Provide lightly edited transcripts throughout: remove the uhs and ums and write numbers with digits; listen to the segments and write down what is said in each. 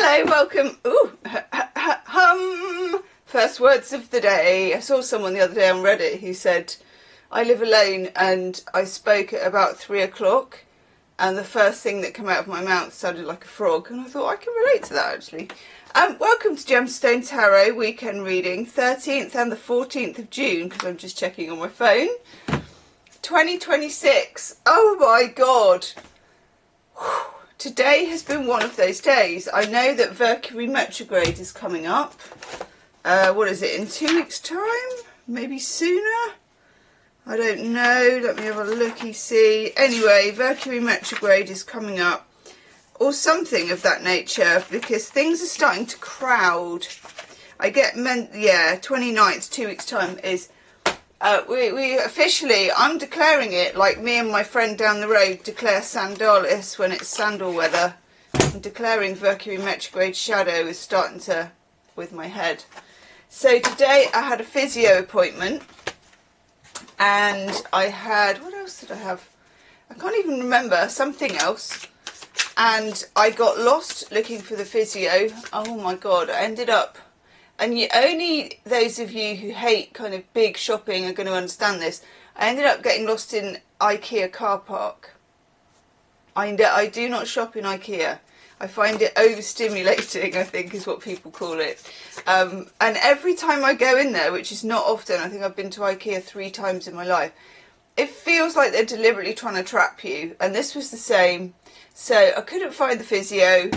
Hello, welcome. Ooh, first words of the day. I saw someone the other day on Reddit who said, I live alone and I spoke at about 3 o'clock and the first thing that came out of my mouth sounded like a frog, and I thought I can relate to that actually. Welcome to Gemstone Tarot weekend reading, 13th and the 14th of June, because I'm just checking on my phone. 2026. Oh my god. Whew. Today has been one of those days. I know that Mercury retrograde is coming up. What is it, in 2 weeks' time? Maybe sooner? I don't know. Let me have a looky see. Anyway, Mercury retrograde is coming up, or something of that nature, because things are starting to crowd. I get yeah, 29th, 2 weeks' time is. We officially, I'm declaring it like me and my friend down the road declare Sandalis when it's sandal weather. I'm declaring Mercury retrograde shadow is starting to, with my head. So today I had a physio appointment and I had, what else did I have? I can't even remember, something else. And I got lost looking for the physio. Oh my god, I ended up, and only those of you who hate kind of big shopping are going to understand this. I ended up getting lost in IKEA car park. I do not shop in IKEA. I find it overstimulating, I think is what people call it. And every time I go in there, which is not often, I think I've been to IKEA 3 times in my life, it feels like they're deliberately trying to trap you. And this was the same. So I couldn't find the physio.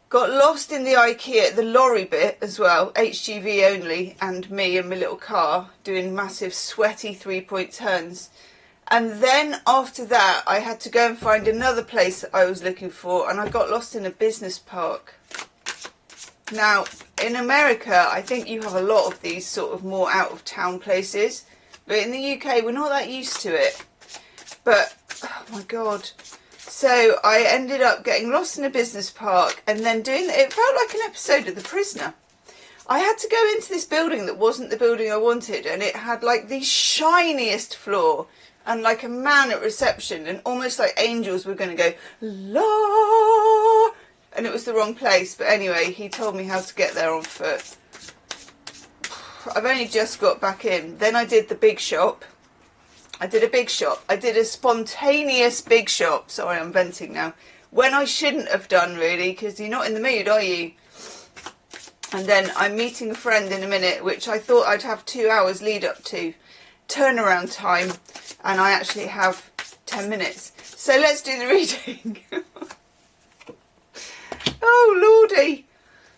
Got lost in the IKEA, the lorry bit as well, HGV only, and me and my little car doing massive sweaty 3-point turns. And then after that, I had to go and find another place that I was looking for, and I got lost in a business park. Now, in America, I think you have a lot of these sort of more out of town places, but in the UK, we're not that used to it. But, oh my god. So I ended up getting lost in a business park and then it felt like an episode of The Prisoner. I had to go into this building that wasn't the building I wanted, and it had like the shiniest floor and like a man at reception, and almost like angels were going to go la, and it was the wrong place. But anyway, he told me how to get there on foot. I've only just got back in. Then I did the big shop. I did a big shop. I did a spontaneous big shop. Sorry, I'm venting now. When I shouldn't have done, really, because you're not in the mood, are you? And then I'm meeting a friend in a minute, which I thought I'd have 2 hours lead up to turnaround time, and I actually have 10 minutes. So let's do the reading. Oh, lordy.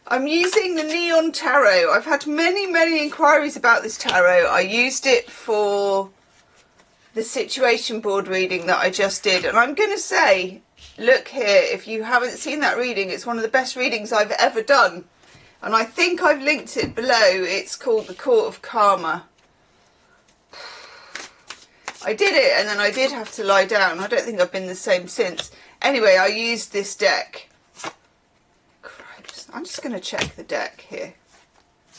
I'm using the Neon Tarot. I've had many inquiries about this tarot. I used it for the situation board reading that I just did, and I'm going to say, look here, if you haven't seen that reading, it's one of the best readings I've ever done, and I think I've linked it below. It's called The Court of Karma. I did it and then I did have to lie down. I don't think I've been the same since. Anyway, I used this deck. Christ. I'm just going to check the deck here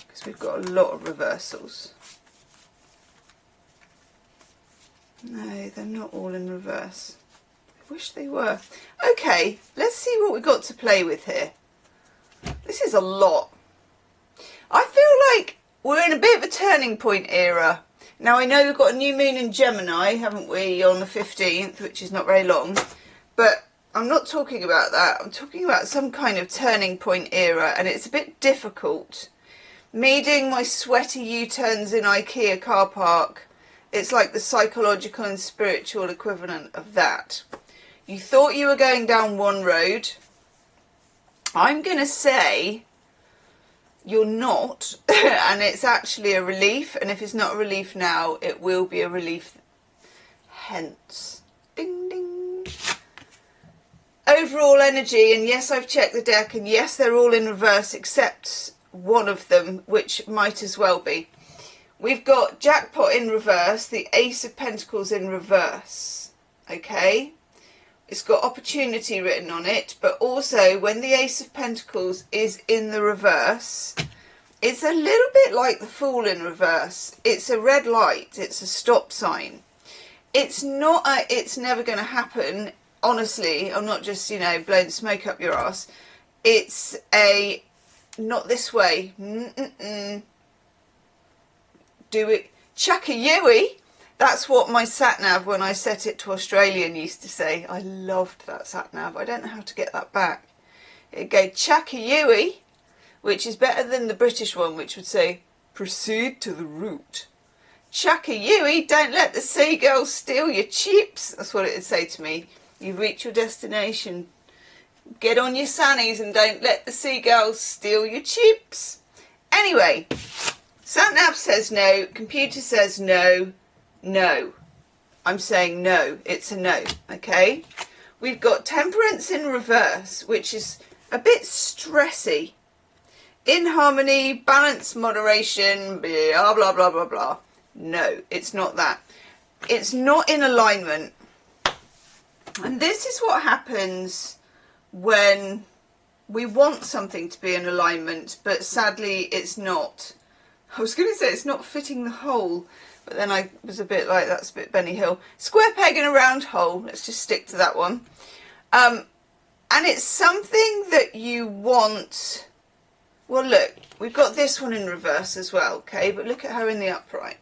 because we've got a lot of reversals. No, they're not all in reverse. I wish they were. Okay, let's see what we've got to play with here. This is a lot. I feel like we're in a bit of a turning point era. Now, I know we've got a new moon in Gemini, haven't we, on the 15th, which is not very long. But I'm not talking about that. I'm talking about some kind of turning point era, and it's a bit difficult. Me doing my sweaty U-turns in IKEA car park, it's like the psychological and spiritual equivalent of that. You thought you were going down one road. I'm going to say you're not, and it's actually a relief, and if it's not a relief now, it will be a relief hence. Ding, ding. Overall energy, and yes, I've checked the deck, and yes, they're all in reverse except one of them, which might as well be. We've got Jackpot in reverse, the Ace of Pentacles in reverse, okay? It's got opportunity written on it, but also when the Ace of Pentacles is in the reverse, it's a little bit like the Fool in reverse. It's a red light, it's a stop sign. It's not a, it's never going to happen. Honestly, I'm not just, you know, blowing smoke up your ass. It's a, not this way. Do it. Chakayui. That's what my sat-nav, when I set it to Australian, used to say. I loved that sat-nav. I don't know how to get that back. It'd go Chakayui, which is better than the British one, which would say, proceed to the route. Chakayui, don't let the seagulls steal your chips. That's what it would say to me. You've reached your destination. Get on your sannies and don't let the seagulls steal your chips. Anyway, sat-nav says no, computer says no, no. I'm saying no, it's a no, okay? We've got temperance in reverse, which is a bit stressy. In harmony, balance, moderation, blah, blah, blah, blah, blah. No, it's not that. It's not in alignment. And this is what happens when we want something to be in alignment, but sadly it's not. I was going to say it's not fitting the hole, but then I was a bit like, that's a bit Benny Hill. Square peg in a round hole. Let's just stick to that one. And it's something that you want. Well, look, we've got this one in reverse as well, okay? But look at her in the upright.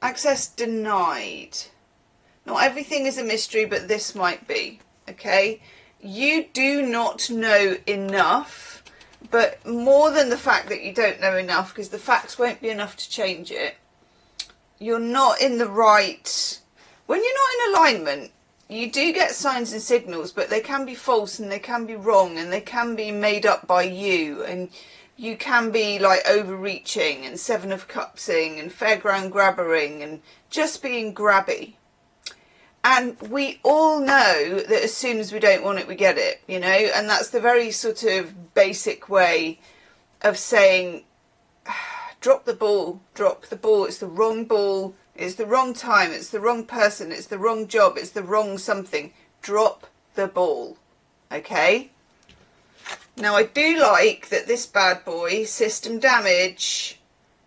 Access denied. Not everything is a mystery, but this might be, okay? You do not know enough, but more than the fact that you don't know enough, because the facts won't be enough to change it, you're not in the right. When you're not in alignment, you do get signs and signals, but they can be false and they can be wrong and they can be made up by you, and you can be like overreaching and Seven of Cupsing and fairground grabbering and just being grabby. And we all know that as soon as we don't want it, we get it, you know, and that's the very sort of basic way of saying, drop the ball, it's the wrong ball, it's the wrong time, it's the wrong person, it's the wrong job, it's the wrong something. Drop the ball, okay? Now I do like that this bad boy, system damage,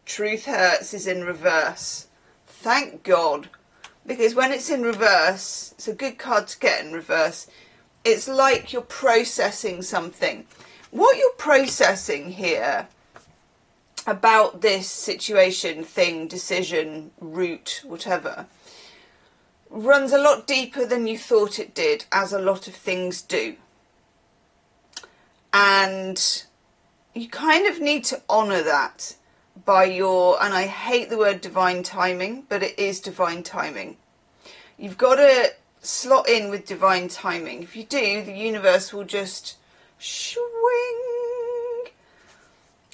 truth hurts, is in reverse. Thank God. Because when it's in reverse, it's a good card to get in reverse. It's like you're processing something. What you're processing here about this situation, thing, decision, route, whatever, runs a lot deeper than you thought it did, as a lot of things do. And you kind of need to honour that by your, and I hate the word divine timing, but it is divine timing. You've got to slot in with divine timing. If you do, the universe will just swing.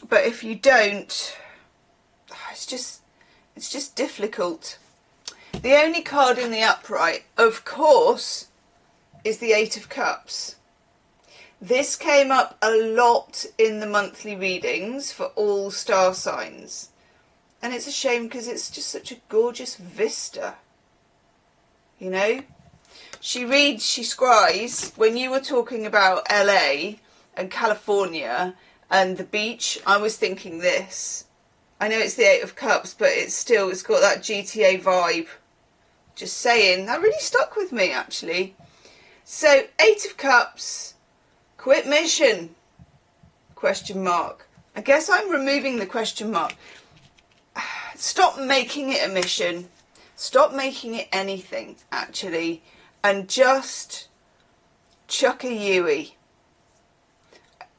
But if you don't, it's just difficult. The only card in the upright, of course, is the Eight of Cups. This came up a lot in the monthly readings for all star signs. And it's a shame because it's just such a gorgeous vista. You know? She reads, she scries. When you were talking about LA and California and the beach, I was thinking this. I know it's the Eight of Cups, but it's got that GTA vibe. Just saying. That really stuck with me, actually. So, Eight of Cups. Quit mission? Question mark. I guess I'm removing the question mark. Stop making it a mission. Stop making it anything, actually. And just chuck a Yui.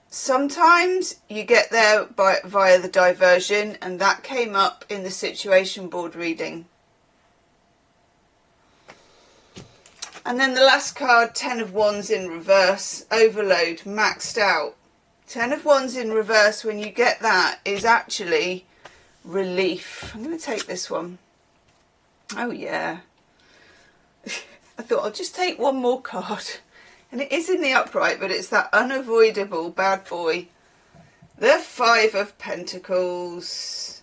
Sometimes you get there via the diversion, and that came up in the situation board reading. And then the last card, Ten of Wands in reverse, overload, maxed out. Ten of Wands in reverse, when you get that, is actually relief. I'm going to take this one. Oh yeah. I thought I'll just take one more card. And it is in the upright, but it's that unavoidable bad boy. The Five of Pentacles.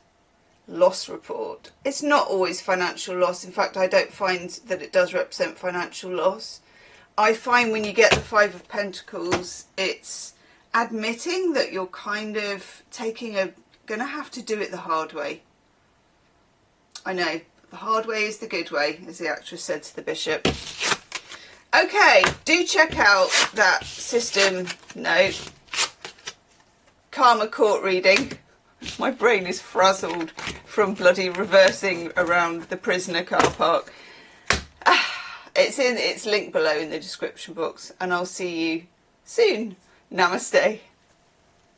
Loss report. It's not always financial loss. In fact, I don't find that it does represent financial loss. I find when you get the Five of Pentacles, it's admitting that you're kind of gonna have to do it the hard way. I know, the hard way is the good way, as the actress said to the bishop. Okay, do check out that system note. Karma Court reading. My brain is frazzled from bloody reversing around the prisoner car park. It's linked below in the description box, and I'll see you soon. Namaste.